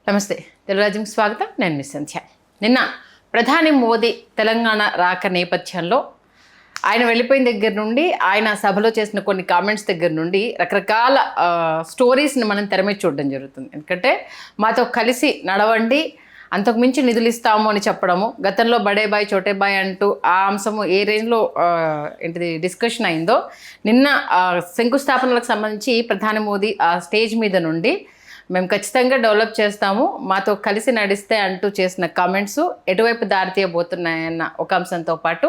నమస్తే తెలుగురాజ్యంకి స్వాగతం. నేను మిస్ సంధ్య. నిన్న ప్రధాని మోదీ తెలంగాణ రాక నేపథ్యంలో ఆయన వెళ్ళిపోయిన దగ్గర నుండి ఆయన సభలో చేసిన కొన్ని కామెంట్స్ దగ్గర నుండి రకరకాల స్టోరీస్ని మనం తెర మీద చూడడం జరుగుతుంది. ఎందుకంటే మాతో కలిసి నడవండి, అంతకుమించి నిధులు ఇస్తాము అని చెప్పడము, గతంలో బడే బాయ్ చోటే బాయ్ అంటూ ఆ అంశము ఏ రేంజ్లో ఏంటిది డిస్కషన్ అయిందో, నిన్న శంకుస్థాపనలకు సంబంధించి ప్రధాని మోదీ ఆ స్టేజ్ మీద నుండి మేము ఖచ్చితంగా డెవలప్ చేస్తాము, మాతో కలిసి నడిస్తే అంటూ చేసిన కామెంట్స్ ఎటువైపు దారితీయబోతున్నాయన్న ఒక అంశంతో పాటు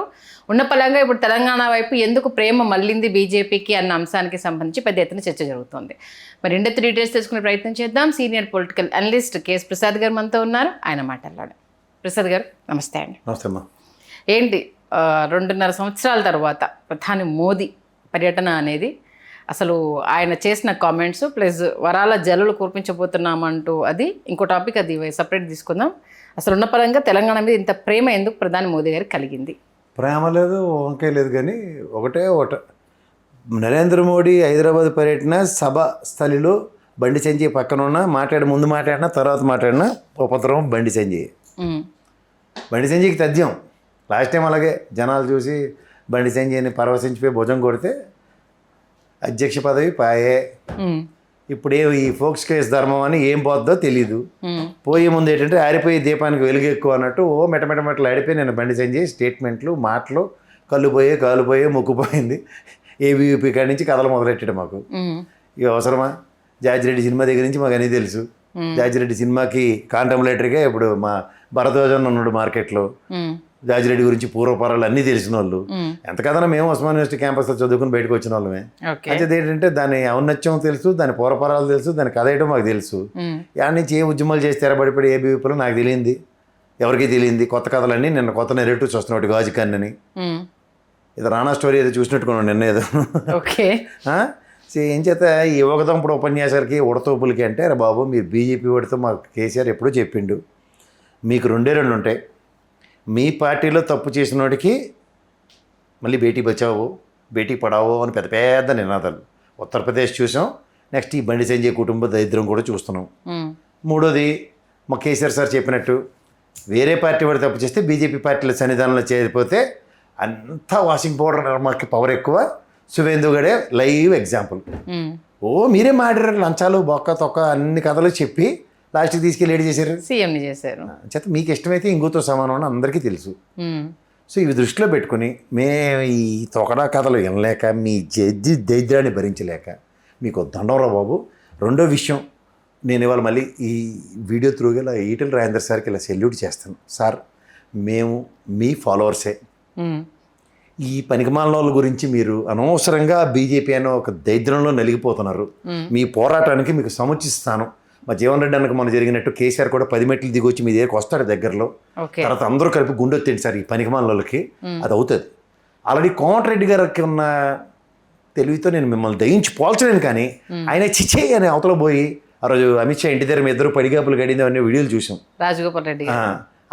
ఉన్న పలంగా ఇప్పుడు తెలంగాణ వైపు ఎందుకు ప్రేమ మళ్ళింది బీజేపీకి అన్న అంశానికి సంబంధించి పెద్ద ఎత్తున చర్చ జరుగుతుంది. మరి ఇండెత్ డీటెయిల్స్ తెలుసుకునే ప్రయత్నం చేద్దాం. Senior political analyst KS Prasad గారు మనతో ఉన్నారు, ఆయన మాట్లాడాడు. ప్రసాద్ గారు నమస్తే అండి. నమస్తే అమ్మా. ఏంటి 2.5 సంవత్సరాల తర్వాత ప్రధాని మోదీ పర్యటన అనేది, అసలు ఆయన చేసిన కామెంట్స్ ప్లస్ వరాల జల్లులు కురిపించబోతున్నామంటూ అది ఇంకో టాపిక్, అది సపరేట్ తీసుకుందాం. అసలు ఉన్న పరంగా తెలంగాణ మీద ఇంత ప్రేమ ఎందుకు ప్రధాని మోదీ గారికి కలిగింది? ప్రేమ లేదు, వంకే లేదు, కానీ ఒకటే నరేంద్ర మోడీ హైదరాబాద్ పర్యటన సభ స్థలిలో బండి సంజయ్ పక్కన ఉన్న ముందు మాట్లాడినా తర్వాత మాట్లాడినా ఉపద్రవం బండి సంజయ్. బండి సంజయ్కి తథ్యం. లాస్ట్ టైం అలాగే జనాలు చూసి బండి సంజయ్ని పరవశించిపోయి భుజం కొడితే అధ్యక్ష పదవి పాయే. ఇప్పుడే ఈ ఫోక్స్ కేసు ధర్మం అని ఏం పోద్దో తెలీదు. పోయే ముందు ఏంటంటే ఆరిపోయి దీపానికి వెలుగు ఎక్కువ అన్నట్టు మెటమెటలు ఆడిపోయి నేను బండి సంజయ్ స్టేట్మెంట్లు మాటలు కాలు పోయే ముక్కుపోయింది. ఏబీవీపీ కాడి నుంచి కథలు మొదలెట్టాడు మాకు. ఇక అవసరమా? జాజిరెడ్డి సినిమా దగ్గర నుంచి మాకు అన్నీ తెలుసు. జాజిరెడ్డి సినిమాకి కాంటంప్లేటరీగా ఇప్పుడు మా భరద్వాజన్ ఉన్నాడు మార్కెట్లో. జాజిరెడ్డి గురించి పూర్వపరాలు అన్నీ తెలిసిన వాళ్ళు. ఎంత కదన్నా మేము ఉస్మాన్ యూనివర్సిటీ క్యాంపస్లో చదువుకుని బయటకు వచ్చిన వాళ్ళమే. అయితే ఏంటంటే దాని ఔన్నత్యం తెలుసు, దాని పూర్వపరాలు తెలుసు, దాని కథ ఏంటో మాకు తెలుసు. యాడ్ నుంచి ఏ ఉద్యమాలు చేసి తెరబడిపడి ఏ బీపీలో నాకు తెలియంది, ఎవరికి తెలియంది. కొత్త కథలన్నీ నిన్న కొత్త నెరేటివ్స్ వస్తున్నాడు. గాజు కన్నని ఇది రానా స్టోరీ ఏదో చూసినట్టుకున్నాను నిన్న ఏదో. ఏం చేత ఈ యువకదంపుడు ఉపన్యాసాలకి ఉడతోపులకి అంటే, అరే బాబు మీరు బీజేపీ వాడితో మాకు కేసీఆర్ ఎప్పుడూ చెప్పిండు, మీకు 2 ఉంటాయి. మీ పార్టీలో తప్పు చేసిన వాడికి మళ్ళీ బేటీ బచావో బేటీ పడావో అని పెద్ద పెద్ద నినాదాలు. ఉత్తరప్రదేశ్ చూసాం, నెక్స్ట్ ఈ బండి సంజయ్ కుటుంబ దరిద్రం కూడా చూస్తున్నాం. మూడోది మా కేసీఆర్ సార్ చెప్పినట్టు వేరే పార్టీ వాడు తప్పు చేస్తే బీజేపీ పార్టీల సన్నిధానంలో చేరిపోతే అంతా వాషింగ్ పౌడర్ మాకు పవర్ ఎక్కువ. సువేందు గడే లైవ్ ఎగ్జాంపుల్. మీరే మాట్లాడారు, లంచాలు బొక్క తొక్క అన్ని కథలు చెప్పి లాస్ట్కి తీసుకెళ్ళి ఏడు చేశారు, సీఎంని చేశారు. చేత మీకు ఇష్టమైతే ఇంగుతో సమానం అని అందరికీ తెలుసు. సో ఇవి దృష్టిలో పెట్టుకుని మేము ఈ తొకడా కథలు వినలేక మీ దరిద్రాన్ని భరించలేక మీకు దండవరా బాబు. రెండో విషయం, నేను ఇవాళ మళ్ళీ ఈ వీడియో త్రూగా ఇలా ఈటెల రాజేందర్ సార్కి ఇలా సెల్యూట్ చేస్తాను. సార్, మేము మీ ఫాలోవర్సే. ఈ పనికిమాలిన వాళ్ళ గురించి మీరు అనవసరంగా బీజేపీ అనే ఒక దరిద్రంలో నలిగిపోతున్నారు. మీ పోరాటానికి మీకు సముచిస్తాను. మా జీవన్ రెడ్డి అన్నకు మనం జరిగినట్టు కేసీఆర్ కూడా 10 మెట్లు దిగొచ్చి మీ దగ్గరికి వస్తాడు దగ్గరలో. తర్వాత అందరూ కలిపి గుండొత్తండి సార్ ఈ పనికిమాలిన వాళ్ళకి, అది అవుతుంది. ఆల్రెడీ కోమటిరెడ్డి గారికి ఉన్న తెలివితో నేను మిమ్మల్ని దయించి పోల్చలేను, కానీ ఆయన చిచ్చే అని అవతల పోయి ఆ రోజు అమిత్ షా ఇంటి దగ్గర మీ ఇద్దరు పడిగాపులు గడింది అనే వీడియోలు చూసాం. రాజగోపాల్ రెడ్డి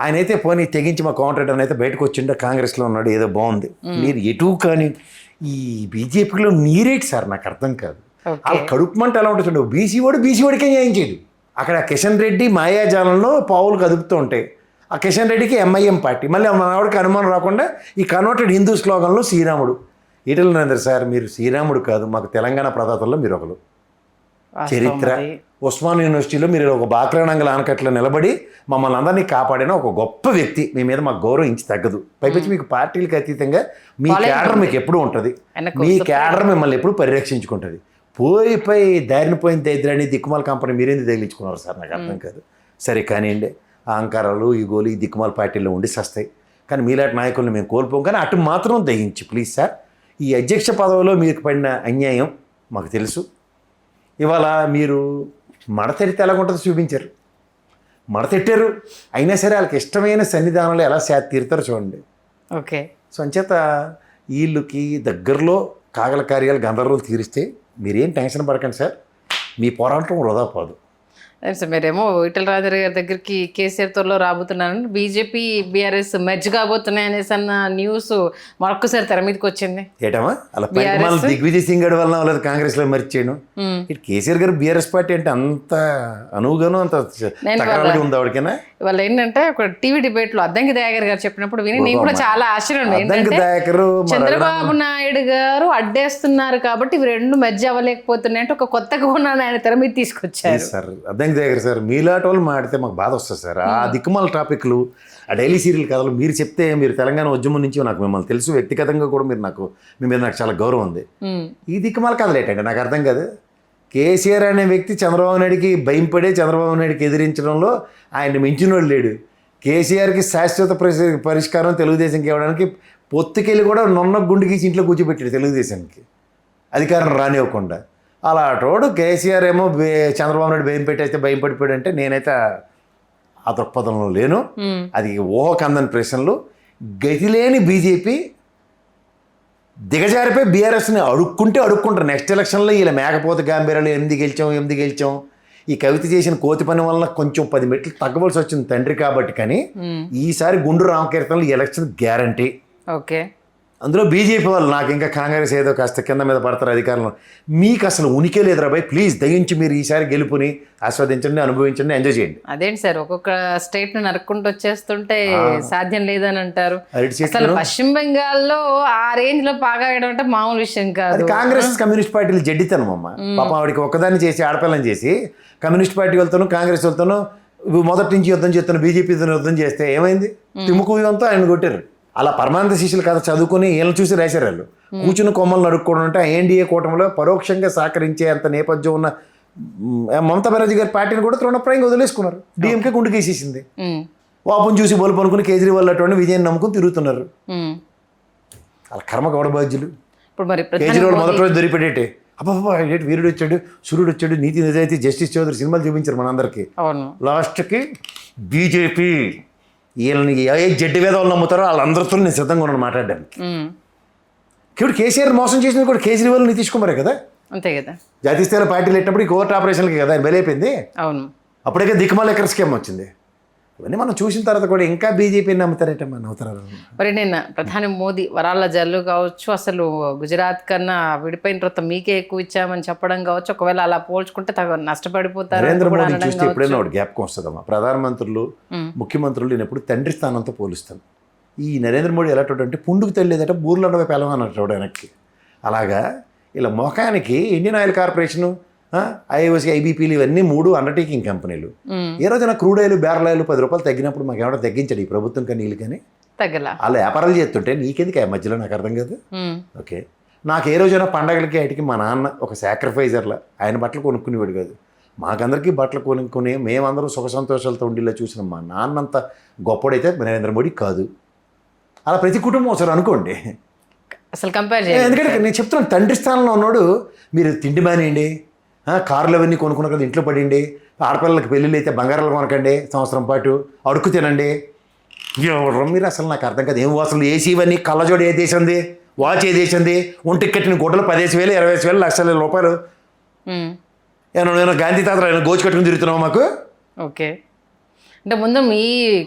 ఆయన అయితే పోనీ తెగించి మా కోమటిరెడ్డి అని అయితే బయటకు వచ్చిండే కాంగ్రెస్లో ఉన్నాడు, ఏదో బాగుంది. మీరు ఎటు కానీ ఈ బీజేపీలో నీరేటి సార్ నాకు అర్థం కాదు. వాళ్ళ కడుపు మంట ఎలా ఉంటుంది? బీసీవాడికే న్యాయం చేయడు. అక్కడ కిషన్ రెడ్డి మాయాజాలంలో పావులు కదుపుతూ ఉంటాయి. ఆ కిషన్ రెడ్డికి ఎంఐఎం పార్టీ, మళ్ళీ మనవాడికి అనుమానం రాకుండా ఈ కన్వర్టెడ్ హిందూ స్లోగన్లో శ్రీరాముడు. ఈటెల రాజేందర్ సార్, మీరు శ్రీరాముడు కాదు, మాకు తెలంగాణ ప్రదాతల్లో మీరు ఒకరు. చరిత్ర ఉస్మాన్ యూనివర్సిటీలో మీరు ఒక బాక్రానంగల్ ఆనకట్లో నిలబడి మమ్మల్ని అందరినీ కాపాడిన ఒక గొప్ప వ్యక్తి. మీ మీద మాకు గౌరవం ఇంచి తగ్గదు. పైపచ్చి మీకు పార్టీలకు అతీతంగా మీ క్యాడర్ మీకు ఎప్పుడూ ఉంటుంది. మీ క్యాడర్ మిమ్మల్ని ఎప్పుడు పరిరక్షించుకుంటుంది. పోయి దారిని పోయిన దరిద్రాన్ని దిక్కుమాల కంపెనీ మీరేంది తగిలించుకున్నారు సార్, నాకు అర్థం కాదు. సరే కానివ్వండి, అహంకారాలు ఈ గోలు ఈ దిక్కుమాల పార్టీల్లో ఉండి సస్తాయి, కానీ మీలాంటి నాయకులను మేము కోల్పోం. కానీ అటు మాత్రం దయించి ప్లీజ్ సార్, ఈ అధ్యక్ష పదవిలో మీకు పడిన అన్యాయం మాకు తెలుసు. ఇవాళ మీరు మడతెడితే ఎలాగుంటుందో చూపించారు. మడతెట్టారు, అయినా సరే వాళ్ళకి ఇష్టమైన సన్నిధానంలో ఎలా తీరుతారో చూడండి. ఓకే. సో అంచేత వీళ్ళకి దగ్గరలో కాగల కార్యాలు గందరగోళాలు తీరిస్తే మీరేం టెన్షన్ పడకండి సార్, మీ పోరాటం వృధా పోదు. సార్ మీరేమో ఈటెల రాజేందర్ గారి దగ్గరికి కేసీఆర్ త్వరలో రాబోతున్నారని, బీజేపీ బీఆర్ఎస్ మెర్జ్ కాబోతున్నాయి అనేసి అన్న న్యూస్ మరొకసారి తెర మీదకి వచ్చింది. ఏటమ్మా అలా పరిమాణాలు దిగ్విజయ్ సింగ్ గడి వలన వాళ్ళది కాంగ్రెస్లో మర్చిచేయను. ఇటు కేసీఆర్ గారు బీఆర్ఎస్ పార్టీ అంటే అంత అనువుగాను అంత తగరాలుగా ఉంది ఆవిడకైనా. వాళ్ళు ఏంటంటే ఒక టీవీ డిబేట్ లో అద్దంకి దయాకర్ గారు చెప్పినప్పుడు విని నేను కూడా చాలా ఆశ్చర్యం. చంద్రబాబు నాయుడు గారు అడ్డేస్తున్నారు కాబట్టి ఇవి రెండు మెర్జ్ అవ్వలేకపోతున్నాయి అంటే ఒక కొత్త కోణాన్ని ఆయన తెర మీద తీసుకొచ్చారు. సార్ అద్దంకి దగ్గర సార్ మీలాంటి వాళ్ళు మాడితే మాకు బాధ వస్తుంది సార్. ఆ దిక్కుమాల టాపిక్లు, ఆ డైలీ సీరియల్ కథలు మీరు చెప్తే, మీరు తెలంగాణ ఉద్యమం నుంచి నాకు మిమ్మల్ని తెలుసు, వ్యక్తిగతంగా కూడా మీరు మీ మీద నాకు చాలా గౌరవం ఉంది. ఈ దిక్కుమాల కథలు ఏంటంటే నాకు అర్థం కాదు. కేసీఆర్ అనే వ్యక్తి చంద్రబాబు నాయుడికి భయం పడే చంద్రబాబు నాయుడికి ఎదిరించడంలో ఆయన మించినోడు లేడు. కేసీఆర్కి శాశ్వత పరిష్కారం తెలుగుదేశంకి ఇవ్వడానికి పొత్తుకెళ్ళి కూడా నొన్న గుండు గీసి ఇంట్లో కూర్చోబెట్టాడు తెలుగుదేశానికి అధికారం రానివ్వకుండా. అలా తోడు కేసీఆర్ ఏమో చంద్రబాబు నాయుడు భయం పెట్టేస్తే భయం పడిపోయాడు అంటే నేనైతే ఆ దృక్పథంలో లేను. అది ఊహకందని ప్రశ్నలు. గతిలేని బీజేపీ దిగజారిపోయి బీఆర్ఎస్ని అడుక్కుంటారు. నెక్స్ట్ ఎలక్షన్లో ఇలా మేకపోతే గాంభీర్యాలు 8 గెలిచాం ఈ కవిత చేసిన కోతి పని వల్ల కొంచెం 10 మెట్లు తగ్గవలసి వచ్చింది తండ్రి కాబట్టి. కానీ ఈసారి గుండు రామకీర్తనలు ఎలక్షన్ గ్యారంటీ. ఓకే, అందులో బీజేపీ వాళ్ళు నాకు ఇంకా కాంగ్రెస్ ఏదో కాస్త కింద మీద పడతారు అధికారంలో. మీకు అసలు ఉనికి లేదురా బాయ్, ప్లీజ్ దయించి మీరు ఈసారి గెలుపుని ఆస్వాదించండి, అనుభవించండి, ఎంజాయ్ చేయండి. అదేంటి సార్ ఒక్కొక్క స్టేట్ ను నరుక్కుంటూ వచ్చేస్తుంటే సాధ్యం లేదని అంటారు. అసలు పశ్చిమ బెంగాల్లో ఆ రేంజ్ లో బాగా వేయడం అంటే మామూలు విషయం కాదు. అది కాంగ్రెస్ కమ్యూనిస్ట్ పార్టీలు జడ్డితనం అమ్మ. పాపం ఆవిడకి ఒక్కదాన్ని చేసి ఆడపిల్లని చేసి కమ్యూనిస్ట్ పార్టీ వెళ్తాను, కాంగ్రెస్ వెళ్తాను, మొదటి నుంచి యుద్ధం చేస్తాను, బీజేపీతో యుద్ధం చేస్తే ఏమైంది? తిమ్ముకు యుద్ధంతో ఆయన కొట్టారు. అలా పరమానంద శిష్యులు కథ చదువుకుని వీళ్ళని చూసి రాశారు. వాళ్ళు కూర్చుని కొమ్మలు నరుక్కోవడం అంటే ఎన్డీఏ కూటమిలో పరోక్షంగా సహకరించే అంత నేపథ్యం ఉన్న మమతా బెనర్జీ గారి పార్టీని కూడా తృణప్రాయంగా వదిలేసుకున్నారు. డిఎంకే గుండు కేసేసింది. వాపుని చూసి బలుపు అనుకుని కేజ్రీవాల్ అటువంటి విజయాన్ని నమ్ముకుని తిరుగుతున్నారు. అలా కర్మ గౌడ బాధ్యులు. ఇప్పుడు మరి కేజ్రీవాల్ మొదటి రోజు దొరికిపెట్టేటే అబ్బాబా వీరుడు వచ్చాడు, సూర్యుడు వచ్చాడు, నీతి నిజాయితీ, జస్టిస్ చౌదరి సినిమాలు చూపించారు మనందరికీ. లాస్ట్కి బీజేపీ వీళ్ళని ఏ జడ్డి వేదాలు నమ్ముతారో వాళ్ళందరితో నేను సిద్ధంగా ఉన్నాను మాట్లాడడానికి. ఇప్పుడు కేసీఆర్ మోసం చేసినది కూడా కేజ్రీవాల్ నితీష్ కుమారే కదా. అంతే కదా, జాతీయ స్థాయిలో పార్టీలు పెట్టినప్పుడు ఈ కోర్టు ఆపరేషన్కి కదా ఆయన బలైపోయింది. అవును, అప్పటికే దిక్కుమాల ఎక్కడ స్కీమ్ వచ్చింది. ఇవన్నీ మనం చూసిన తర్వాత కూడా ఇంకా బీజేపీని నమ్ముతారేట మన నవ్వుతారు. మరి నిన్న ప్రధాని మోదీ వరాల జల్లు కావచ్చు, అసలు గుజరాత్ కన్నా విడిపోయిన తర్వాత మీకే ఎక్కువ ఇచ్చామని చెప్పడం కావచ్చు, ఒకవేళ అలా పోల్చుకుంటే నష్టపడిపోతారు. నరేంద్ర మోదీ చూస్తే ఎప్పుడైనా ఒకటి జ్ఞాపకం వస్తుందమ్మా. ప్రధానమంత్రులు ముఖ్యమంత్రులు నేను ఎప్పుడు తండ్రి స్థానంతో పోలుస్తాను. ఈ నరేంద్ర మోడీ ఎలాంటి పుండుకు తెలియదట బూర్లు అన్నవే పెలవన్నట్టు వెనక్కి. అలాగా ఇలా మొఖానికి ఇండియన్ ఆయిల్ కార్పొరేషను, ఐఓసి, ఐబీపీలు ఇవన్నీ 3 అండర్టేకింగ్ కంపెనీలు. ఏ రోజున క్రూడ్ ఆయిల్ బ్యారల్ ఆయిల్ 10 రూపాయలు తగ్గినప్పుడు మాకు ఏమైనా తగ్గించాడు ఈ ప్రభుత్వం కానీ నీళ్ళు కానీ తగ్గలా. అలా వ్యాపారాలు చేస్తుంటే నీకెందుకు ఆ మధ్యలో నాకు అర్థం కాదు. ఓకే, నాకు ఏ రోజైనా పండగలకి వాటికి మా నాన్న ఒక సాక్రిఫైజర్లా ఆయన బట్టలు కొనుక్కునేవాడు కాదు. మాకందరికీ బట్టలు కొనుక్కుని మేమందరం సుఖ సంతోషాలతో ఉండేలా చూసిన మా నాన్నంత గొప్పడైతే నరేంద్ర మోడీ కాదు. అలా ప్రతి కుటుంబం ఒకసారి అనుకోండి. అసలు కంపేర్ చేయాలి. ఎందుకంటే నేను చెప్తున్నాను, తండ్రి స్థానంలో ఉన్నాడు. మీరు తిండి మానేయండి, కార్లు అవన్నీ కొనుక్కున్న కదా ఇంట్లో పడిండి, ఆడపిల్లలకి పెళ్ళిళ్ళు అయితే బంగారాలు కొనకండి, సంవత్సరం పాటు అడుక్కు తినండి. ఎవరు మీరు అసలు నాకు అర్థం కాదు. ఏం అసలు ఏసీ ఇవన్నీ కళ్ళజోడు ఏ దేశంది, వాచ్ ఏ దేశంది, ఒంటికి కట్టిన గుడ్డలు 15,000, 20,000, లక్షల రూపాయలు. ఏమన్నా గాంధీ తాతలు ఆయన గోచి కట్టుకుని తిరుగుతున్నావు మాకు. ఓకే, అంటే ముందు మీ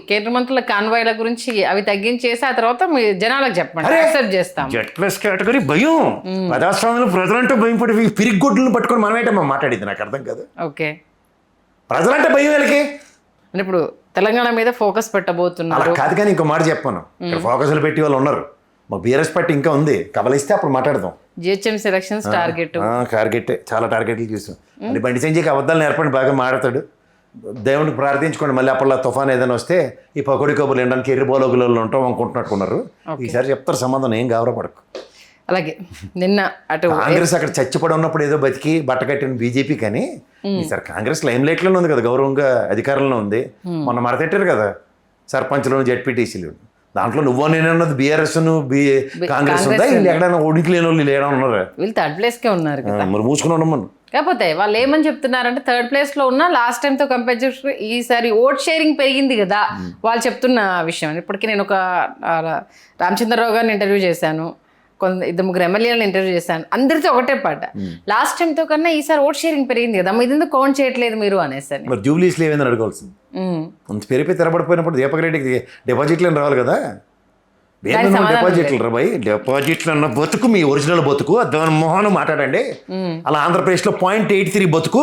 కేంద్ర మంత్రుల కాన్వాయ్ల గురించి అవి తగ్గించేసి ఆ తర్వాత మీ జనాలకు చెప్పండి, యాక్సెప్ట్ చేస్తాం. జెట్లెస్ కేటగిరీ భయం, ప్రజాస్వామ్యంలో ప్రజలంటే భయం పడి పిరిగొడ్లను పట్టుకొని మనమేటమ్మా మాట్లాడింది. నాకు అర్థం కాదు. ఓకే, ప్రజలంటే భయం వీళ్ళకి. అంటే ఇప్పుడు తెలంగాణ మీద ఫోకస్ పెట్టబోతున్నారు. అలా కాదు కానీ ఇంకో మాట చెప్పాను, ఇక్కడ ఫోకస్లు పెట్టి వాళ్ళు ఉన్నారు. మాకు బీఆర్ఎస్ పార్టీ ఇంకా ఉంది, కబలిస్తే అప్పుడు మాట్లాడదాం. జిహెచ్ఎంసీ ఎలక్షన్స్ టార్గెట్ చాలా టార్గెట్లు చూసాం. అది బండి సంజయ్కి అబద్ధాలు నేర్పండి, బాగా మాట్లాడతాడు. దేవుడికి ప్రార్థించుకోండి, మళ్ళీ అప్పట్లో తుఫాన్ ఏదైనా వస్తే ఈ పకోడి కబుర్లు వినడానికి ఎర్రి బోలోగులలో ఉంటాం అనుకుంటున్నట్టున్నారు. ఈసారి చెప్తారు సమాధానం, ఏం గౌరవపడకు. అలాగే నిన్న అటు కాంగ్రెస్ అక్కడ చచ్చిపడి ఉన్నప్పుడు ఏదో బతికి బట్ట కట్టిన బీజేపీ, కానీ ఈసారి కాంగ్రెస్ లైమ్ లైట్లోనే ఉంది కదా, గౌరవంగా అధికారంలో ఉంది. మొన్న మరతెట్టారు కదా సర్పంచ్లను, జెడ్పీటీసీలు. దాంట్లో నువ్వు నేనన్నది బీఆర్ఎస్ కాంగ్రెస్ ఉందా? వీళ్ళు ఎక్కడైనా ఒడికి లేని వాళ్ళు లేడా ఉన్నారు? వీళ్ళు థర్డ్ ప్లేస్కే ఉన్నారు కదా, మరి మూసుకుని ఉండమను. కాకపోతే వాళ్ళు ఏమని చెప్తున్నారంటే థర్డ్ ప్లేస్లో ఉన్న లాస్ట్ టైంతో కంపేర్ చేసి ఈసారి ఓట్ షేరింగ్ పెరిగింది కదా వాళ్ళు చెప్తున్న విషయం. ఇప్పటికీ నేను ఒక రామచంద్రరావు గారిని ఇంటర్వ్యూ చేశాను. ఇద్దరు ముగ్గురు ఎమ్మెల్యేలను ఇంటర్వ్యూ చేశాను, అందరితో ఒకటే పాట, లాస్ట్ టైంతో కన్నా ఈసారి ఓట్ షేరింగ్ పెరిగింది కదా, ఇది ఎందుకు కౌంట్ చేయట్లేదు మీరు అనేసి. మరి జూబ్లీస్లో ఏమైందని అడగాల్సింది. అంత పెరిగిపోయి తెరపడిపోయినప్పుడు దీపక్ రెడ్డికి డిపాజిట్లు రావాలి కదా. డిపాజిట్లు రాబాయి, డిపాజిట్లు అన్న బతుకు మీ ఒరిజినల్ బతుకు, దాని మొహనం మాట్లాడండి. అలా ఆంధ్రప్రదేశ్లో 0.83 బతుకు,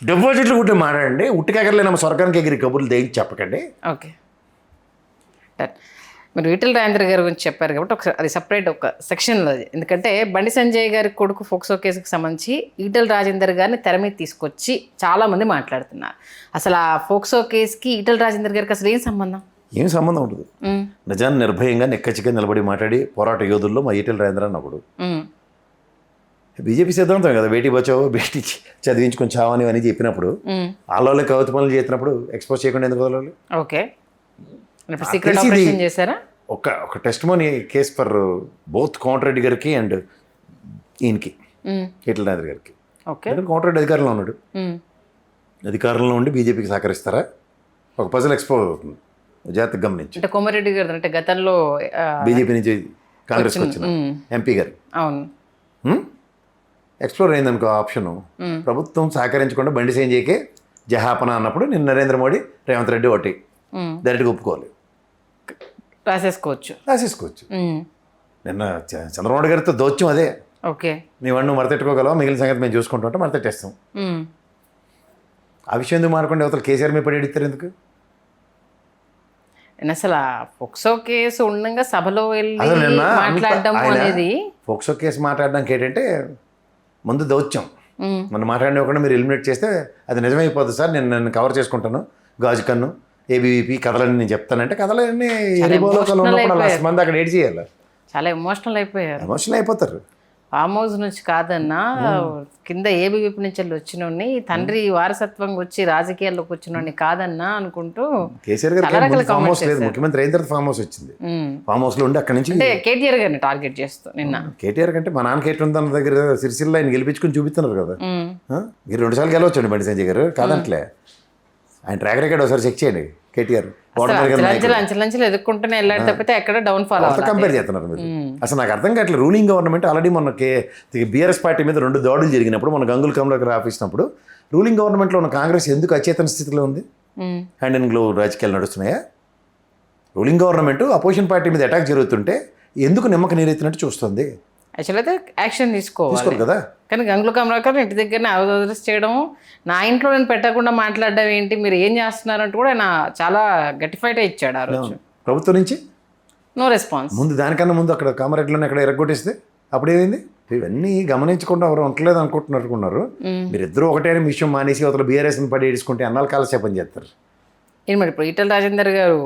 డిపాజిట్లు గుట్టి మాట్లాడండి. ఉట్టికెగరలేనమ్మ స్వర్గానికి ఎగిరి కబుర్లు దేనికి చెప్పకండి. ఓకే, మీరు ఈటెల రాజేందర్ గారి గురించి చెప్పారు కాబట్టి ఒకసారి అది సపరేట్ ఒక సెక్షన్లో, ఎందుకంటే బండి సంజయ్ గారి కొడుకు ఫోక్సో కేసుకు సంబంధించి ఈటెల రాజేందర్ గారిని తెర మీద తీసుకొచ్చి చాలామంది మాట్లాడుతున్నారు. అసలు ఆ ఫోక్సో కేసుకి ఈటెల రాజేందర్ గారికి అసలు ఏం సంబంధం? ఏం సంబంధం ఉంటుంది. నిజాన్ని నిర్భయంగా నెక్కచ్చిగా నిలబడి మాట్లాడి పోరాట యోధుల్లో మా ఈటెల రాజేంద్ర అని ఒకడు. బీజేపీ సిద్ధాంతం కదా, బేటీ బచావో బేటీ చదివించుకొని చావని అని చెప్పినప్పుడు వాళ్ళ కవిత పనులు చేసినప్పుడు ఎక్స్పోజ్ చేయకుండా ఎందుకు వదలాలి? ఓకే, సీక్రెట్ ఆపరేషన్ చేశారా? ఒక testimony case for both Komatireddy గారికి అండ్ ఈయనకి ఈటెల రాజేంద్ర గారికి. కోమటిరెడ్డి అధికారంలో ఉన్నాడు, అధికారంలో ఉండి బీజేపీకి సహకరిస్తారా? ఒక పజల్ ఎక్స్పోజ్ అవుతుంది, జాగ్రత్తగా గమనించి. అంటే కోమరెడ్డి గారు అంటే గతంలో బీజేపీ నుంచి కాంగ్రెస్కి వచ్చిన ఎంపీ గారు అవును ఎక్స్ప్లోర్ అయిందనుకో ఆప్షన్. ప్రభుత్వం సహకరించకుండా బండి సంజయ్కే జహాపన అన్నప్పుడు నేను నరేంద్ర మోడీ రేవంత్ రెడ్డి ఒకటి డైరెక్ట్గా ఒప్పుకోవాలి, రాసేసుకోవచ్చు. నిన్న చంద్రబాబు గారితో దౌత్యం అదే. ఓకే, నీ వాడిని మరతెట్టుకోగలవా, మిగిలిన సంగతి మేము చూసుకుంటూ ఉంటే మరతెట్టేస్తాం. ఆ విషయం ఎందుకు మారకుండా అవతల కేసీఆర్ మీద పడి ఎడిస్తారు ఎందుకు? అసలు ఫోక్సో కేసు ఉండగా సభలో వెళ్ళి మాట్లాడడం అనేది, ఫోక్సో కేసు మాట్లాడడానికి ఏంటంటే ముందు దౌత్యం. మనం మాట్లాడినవ్వకుండా మీరు ఎలిమినేట్ చేస్తే అది నిజమైపోతుంది సార్, నేను కవర్ చేసుకుంటాను, గాజు కన్ను ఏబీవీపీ కథలన్నీ నేను చెప్తానంటే కథలన్నీ మంది అక్కడ ఏడ్ చేయాలి. చాలా ఎమోషనల్ అయిపోతారు. ఫామ్ హౌస్ నుంచి కాదన్నా, కింద ఏబీవీపీ నుంచి వచ్చినోడిని తండ్రి వారసత్వంగా వచ్చి రాజకీయాల్లోకి వచ్చినోడిని కాదన్నా అనుకుంటూ కేసీఆర్ గారు ఫామ్ హౌస్ లేదు, ముఖ్యమంత్రి అయిన తర్వాత ఫామ్ హౌస్ వచ్చింది. ఫామ్ హౌస్ లో ఉండి అక్కడి నుంచి కేటీఆర్ గారిని టార్గెట్ చేస్తూ నిన్న. కేటీఆర్ కంటే మా నాన్న కేటీ ఉందన్న దగ్గర సిరిసిల్ల ఆయన గెలిపించుకుని చూపిస్తున్నారు కదా. మీరు 2 సార్లు గెలవచ్చండి బండి సంజయ్ గారు, కాదంటలే. ఆయన ట్రాక్ రికార్డ్ ఒకసారి చెక్ చేయండి. కేటీఆర్ అంచెలంచెలు ఎదుర్కొంటూనే వెళ్ళాడు తప్పితే ఎక్కడ డౌన్ ఫాల్ కంపేర్ చేస్తున్నారు మీరు. అసలు నాకు అర్థం కావట్లేదు. రూలింగ్ గవర్నమెంట్ ఆల్రెడీ మొన్న బీఆర్ఎస్ పార్టీ మీద 2 దాడులు జరిగినప్పుడు, మన గంగుల కమలాకర్ ఆఫీసినప్పుడు రూలింగ్ గవర్నమెంట్లో ఉన్న కాంగ్రెస్ ఎందుకు అచేతన స్థితిలో ఉంది? హ్యాండ్ అండ్ గ్లోవ్ రాజకీయాలు నడుస్తున్నాయా? రూలింగ్ గవర్నమెంట్ అపోజిషన్ పార్టీ మీద అటాక్ జరుగుతుంటే ఎందుకు నిమ్మక నీరెత్తినట్టు చూస్తుంది? యాక్చువల్ అయితే యాక్షన్ తీసుకోవాలి కదా. కానీ గంగుల కమలాకర్ ఇంటి దగ్గరనే అరెస్ట్ చేయడం, నా ఇంట్లో నేను పెట్టకుండా మాట్లాడడం ఏంటి, మీరు ఏం చేస్తున్నారంటూ కూడా ఆయన చాలా గట్టిఫైటే ఇచ్చాడు ఆ రోజు. ప్రభుత్వం నుంచి నో రెస్పాన్స్. ముందు దానికన్నా ముందు అక్కడ కామారెడ్డిలోనే అక్కడ ఎరగొట్టేస్తే అప్పుడు ఏమైంది? ఇవన్నీ గమనించకుండా ఎవరు ఉండలేదు అనుకుంటున్నారు. మీరిద్దరూ ఒకటే విషయం మానేసి అవతల బీఆర్ఎస్ని పడి ఏడుచుకుంటే అన్నాలు కాలక్షేపం చేస్తారు. ఏం మరి ఇప్పుడు ఈటెల రాజేందర్ గారు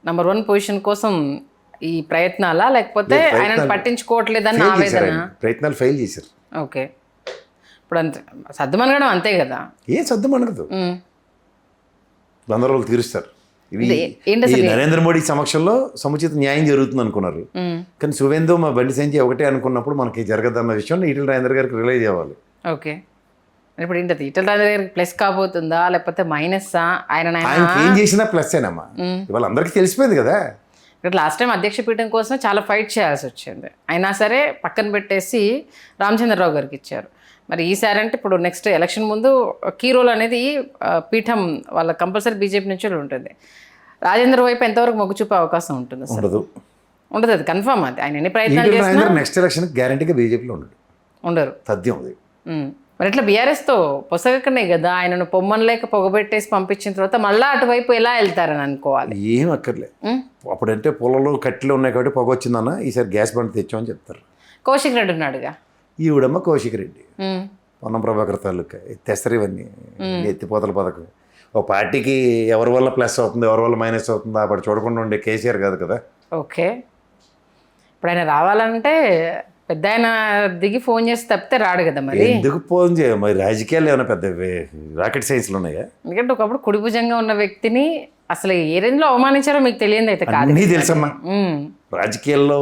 నంబర్ 1 పొజిషన్ కోసం ఈ ప్రయత్నాలా, లేకపోతే ఆయన పట్టించుకోవట్లేదని ఆవేదన? ప్రయత్నాలు ఫెయిల్ చేశారు. ఓకే, ఇప్పుడు అంతే సర్దుమనగడం అంతే కదా. ఏ సర్దుమనగదు, 100 రోజులు తీరుస్తారు. ఇవి నరేంద్ర మోడీ సమక్షంలో సముచిత న్యాయం జరుగుతుంది అనుకున్నారు. కానీ సువేందు మా బండి సంజయ్ ఒకటే అనుకున్నప్పుడు మనకి జరగదన్న విషయం ఈటెల రాజేందర్ గారికి రిలైజ్ అవ్వాలి. ఓకే, ఇప్పుడు ఏంటది ఈటెల రాజేందర్ గారికి ప్లస్ కాబోతుందా లేకపోతే మైనస్సా? ఆయన ఏం చేసినా ప్లస్ ఏనమ్మా, ఇవాళ అందరికీ తెలిసిపోయింది కదా. ఇక్కడ లాస్ట్ టైం అధ్యక్ష పీఠం కోసం చాలా ఫైట్ చేయాల్సి వచ్చింది, అయినా సరే పక్కన పెట్టేసి రామచంద్రరావు గారికి ఇచ్చారు. మరి ఈసారి అంటే ఇప్పుడు నెక్స్ట్ ఎలక్షన్ ముందు కీ రోల్ అనేది పీఠం వాళ్ళ కంపల్సరీ బీజేపీ నుంచి ఉంటుంది. రాజేంద్ర వైపు ఎంతవరకు మొగ్గు చూపే అవకాశం ఉంటుంది? ఉండదు, అది కన్ఫర్మ్. అది ఆయన ఎన్ని ప్రయత్నాలు చేసినా నెక్స్ట్ ఎలక్షన్ గ్యారంటీగా బీజేపీలో ఉండరు. తథ్యం అది. మరి ఇట్లా బీఆర్ఎస్తో పొసగకనే కదా ఆయనను పొమ్మనలేక పొగబెట్టేసి పంపించిన తర్వాత మళ్ళీ అటువైపు ఎలా వెళ్తారని అనుకోవాలి? ఏం అక్కర్లే, అప్పుడంటే పొలంలో కట్టెలు ఉన్నాయి కాబట్టి పొగ వచ్చిందన్న, ఈసారి గ్యాస్ బండ్ తెచ్చామని చెప్తారు. కౌశిక్ రెడ్డి ఉన్నాడుగా, ఈవిడమ్మ కౌశిక్ రెడ్డి, పొన్నం ప్రభాకర్ తాలూకా తెస్తారు ఇవన్నీ ఎత్తిపోతల పథకం. ఒక పార్టీకి ఎవరి వల్ల ప్లస్ అవుతుంది ఎవరి వల్ల మైనస్ అవుతుందో అప్పుడు చూడకుండా ఉండే కేసీఆర్ కాదు కదా. ఓకే, ఇప్పుడు ఆయన రావాలంటే పెద్ద ఆయన దిగి ఫోన్ చేసి తప్పితే రాడు కదా. మరి ఎందుకు ఫోన్ చేయ, మరి రాజకీయాలు ఏమైనా పెద్ద రాకెట్ సైన్స్లు ఉన్నాయా? ఎందుకంటే ఒకప్పుడు కుడిభుజంగా ఉన్న వ్యక్తిని అసలు ఏ రేంజ్లో అవమానించారో మీకు తెలియదు అయితే కాదు. నీ తెలుసమ్మా, రాజకీయాల్లో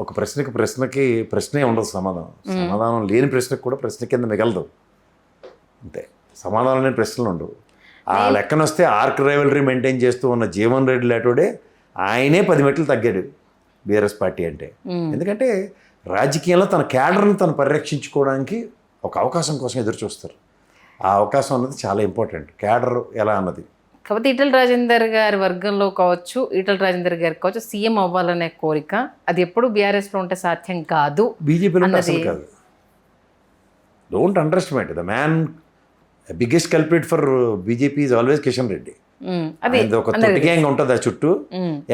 ఒక ప్రశ్నకి ప్రశ్నే ఉండదు, సమాధానం లేని ప్రశ్నకు కూడా ప్రశ్న కింద మిగలదు. అంతే, సమాధానం లేని ప్రశ్నలు ఉండవు. ఆ లెక్కన వస్తే ఆర్క్ రైవలరీ మెయింటైన్ చేస్తూ ఉన్న జీవన్ రెడ్డి లాంటివాడే ఆయనే 10 మెట్లు తగ్గాడు. బీఆర్ఎస్ పార్టీ అంటే. ఎందుకంటే రాజకీయంలో తన క్యాడర్ని తను పరిరక్షించుకోవడానికి ఒక అవకాశం కోసం ఎదురు చూస్తారు. ఆ అవకాశం అన్నది చాలా ఇంపార్టెంట్, క్యాడర్ ఎలా అన్నది. కాకపోతే ఈటల రాజేందర్ గారి వర్గంలో కావచ్చు, ఈటల రాజేందర్ గారికి కావచ్చు, సీఎం అవ్వాలనే కోరిక అది ఎప్పుడు బీఆర్ఎస్లో ఉంటే సాధ్యం కాదు. బీజేపీలో అసలు కాదు. Don't underestimate the man. Biggest culprit for BJP is always Kishan Reddy. అది ఒక తొట్టి గ్యాంగ్ ఉంటుంది ఆ చుట్టూ,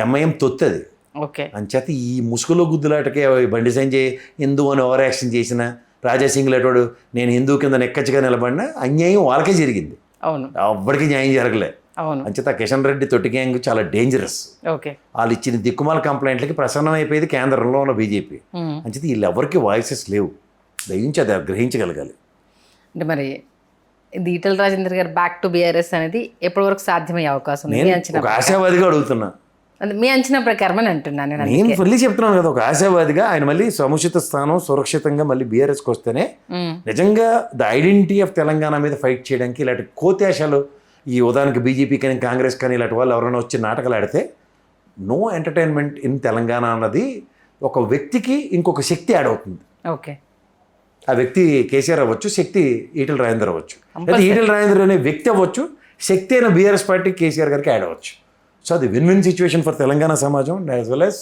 ఎంఐఎం తొత్తది. ఓకే, అంచేత ఈ ముసుగులో గుద్దులాటకే బండి సంజయ్ హిందూ అని ఓవర్ యాక్షన్ చేసిన, రాజాసింగ్ లేటోడు నేను హిందూ కింద నెక్కచ్చిగా నిలబడిన అన్యాయం వాళ్ళకే జరిగింది. అవును, ఎవ్వడికి న్యాయం జరగలే. అవును. అంచేత కిషన్ రెడ్డి తొట్టి గ్యాంగ్ చాలా డేంజరస్. ఓకే, వాళ్ళు ఇచ్చిన దిక్కుమాల కంప్లైంట్లకి ప్రసన్నం అయిపోయేది కేంద్రంలో ఉన్న బీజేపీ. అంచేత వీళ్ళు ఎవరికి వాయిసెస్ లేవు. దయించి అది గ్రహించగలగాలి. అంటే మరి ఇది ఈటల రాజేందర్ గారు బ్యాక్ టు బీఆర్ఎస్ అనేది ఎప్పటి వరకు సాధ్యమయ్యే అవకాశం ఉంది? మీ నేను అంచనా ఒక ఆశావాదిగా అడుగుతున్నా. మీ అంచనా ప్రకారం అని అంటున్నాను నేను. నేను మళ్ళీ చెప్తున్నాను కదా, ఒక ఆశావాదిగా ఆయన మళ్ళీ సముచిత స్థానం సురక్షితంగా మళ్ళీ బీఆర్ఎస్కి వస్తేనే నిజంగా ద ఐడెంటిటీ ఆఫ్ తెలంగాణ మీద ఫైట్ చేయడానికి ఇలాంటి కోత్యాశాలు, ఈ ఉదాహరణకి బీజేపీ కానీ కాంగ్రెస్ కానీ ఇలాంటి వాళ్ళు ఎవరైనా వచ్చి నాటకాలు ఆడితే నో ఎంటర్టైన్మెంట్ ఇన్ తెలంగాణ అన్నది ఒక వ్యక్తికి ఇంకొక శక్తి యాడ్ అవుతుంది. ఓకే, ఆ వ్యక్తి కేసీఆర్ అవ్వచ్చు, శక్తి ఈటల రాజేందర్ అవ్వచ్చు, లేదా ఈటల రాజేందర్ అనే వ్యక్తి అవ్వచ్చు, శక్తి అయిన బీఆర్ఎస్ పార్టీ కేసీఆర్ గారికి యాడ్ అవ్వచ్చు. సో అది win win situation for Telangana సమాజం యాజ్ వెల్ యాజ్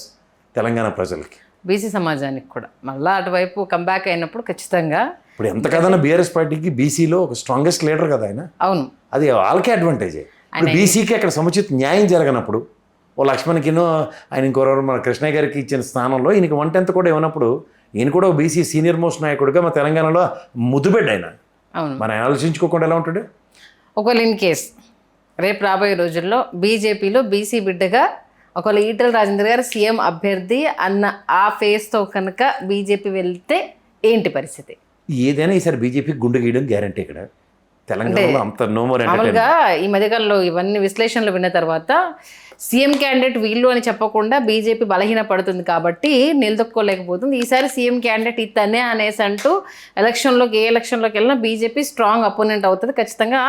తెలంగాణ ప్రజలకి, బీసీ సమాజానికి కూడా. మళ్ళీ అటువైపు కంబ్యాక్ అయినప్పుడు ఖచ్చితంగా ఇప్పుడు ఎంత కదన్నా బీఆర్ఎస్ పార్టీకి బీసీలో ఒక స్ట్రాంగెస్ట్ లీడర్ కదా ఆయన. అవును, అది వాళ్ళకే అడ్వాంటేజే. ఇప్పుడు బీసీకి అక్కడ సముచిత న్యాయం జరగనప్పుడు ఓ లక్ష్మణ్కినో ఆయన ఇంకోరెవరు మన కృష్ణయ్య గారికి ఇచ్చిన స్థానంలో ఈయనకి 1/10 కూడా ఇవ్వనప్పుడు ఈయన కూడా ఒక బీసీ సీనియర్ మోస్ట్ నాయకుడిగా మన తెలంగాణలో ముద్దుబెడ్డ ఆయన. అవును, మనం ఆలోచించుకోకుండా ఎలా ఉంటాడు? ఒకవేళ ఇన్ కేస్ రేపు రాబోయే రోజుల్లో బీజేపీలో బీసీ బిడ్డగా ఒకవేళ ఈటల రాజేందర్ గారు సీఎం అభ్యర్థి అన్న ఆ ఫేస్తో కనుక బీజేపీ వెళ్తే ఏంటి పరిస్థితి? ఏదైనా ఈసారి బీజేపీ గుండె గీయడం గ్యారంటీ. ఇక్కడ తెలంగాణలో అంత నోమోర్. మామూలుగా ఈ మధ్యకాలంలో ఇవన్నీ విశ్లేషణలు విన్న తర్వాత సీఎం క్యాండిడేట్ వీళ్ళు అని చెప్పకుండా బీజేపీ బలహీన పడుతుంది కాబట్టి నిలదొక్కోలేకపోతుంది. ఈసారి సీఎం క్యాండిడేట్ ఇతనే అనేసి అంటూ ఏ ఎలక్షన్లోకి వెళ్ళినా బీజేపీ స్ట్రాంగ్ అపోనెంట్ అవుతుంది, ఖచ్చితంగా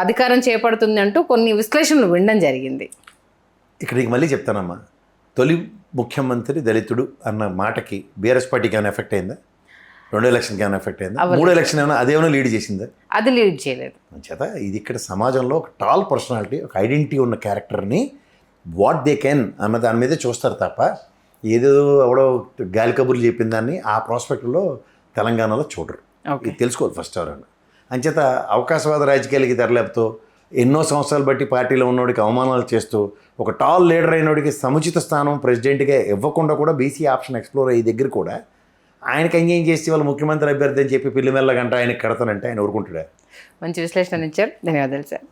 అధికారం చేపడుతుంది అంటూ కొన్ని విశ్లేషణలు వినడం జరిగింది. ఇక్కడికి మళ్ళీ చెప్తానమ్మా, తొలి ముఖ్యమంత్రి దళితుడు అన్న మాటకి బీఆర్ఎస్ పార్టీకి ఏమైనా ఎఫెక్ట్ అయిందా? 2 ఎలక్షన్కి ఏమైనా ఎఫెక్ట్ అయిందా? 3 ఎలక్షన్ ఏమైనా అదేమైనా లీడ్ చేసిందా? అది లీడ్ చేయలేదు. చేత ఇది ఇక్కడ సమాజంలో ఒక టాల్ పర్సనాలిటీ, ఒక ఐడెంటిటీ ఉన్న క్యారెక్టర్ని వాట్ దే కెన్ అన్న దాని మీదే చూస్తారు తప్ప ఏదో ఎవడో గాలి కబుర్లు చెప్పిన దాన్ని ఆ ప్రాస్పెక్ట్లో తెలంగాణలో చూడరు. ఇది తెలుసుకోవాలి ఫస్ట్ ఎవరన్నా. అంచేత అవకాశవాద రాజకీయాలకి తెరలేపుతూ ఎన్నో సంవత్సరాలు బట్టి పార్టీలో ఉన్నోడికి అవమానాలు చేస్తూ ఒక టాల్ లీడర్ అయినోడికి సముచిత స్థానం ప్రెసిడెంట్గా ఇవ్వకుండా కూడా బీసీ ఆప్షన్ ఎక్స్ప్లోర్ అయ్యే దగ్గర కూడా ఆయనకి అన్యాయం చేసి వాళ్ళు ముఖ్యమంత్రి అభ్యర్థి అని చెప్పి పిల్లి మెల్లగంట ఆయనకి కడతానంటే ఆయన ఊరుకుంటాడా? మంచి విశ్లేషణ ఇచ్చారు, ధన్యవాదాలు సార్.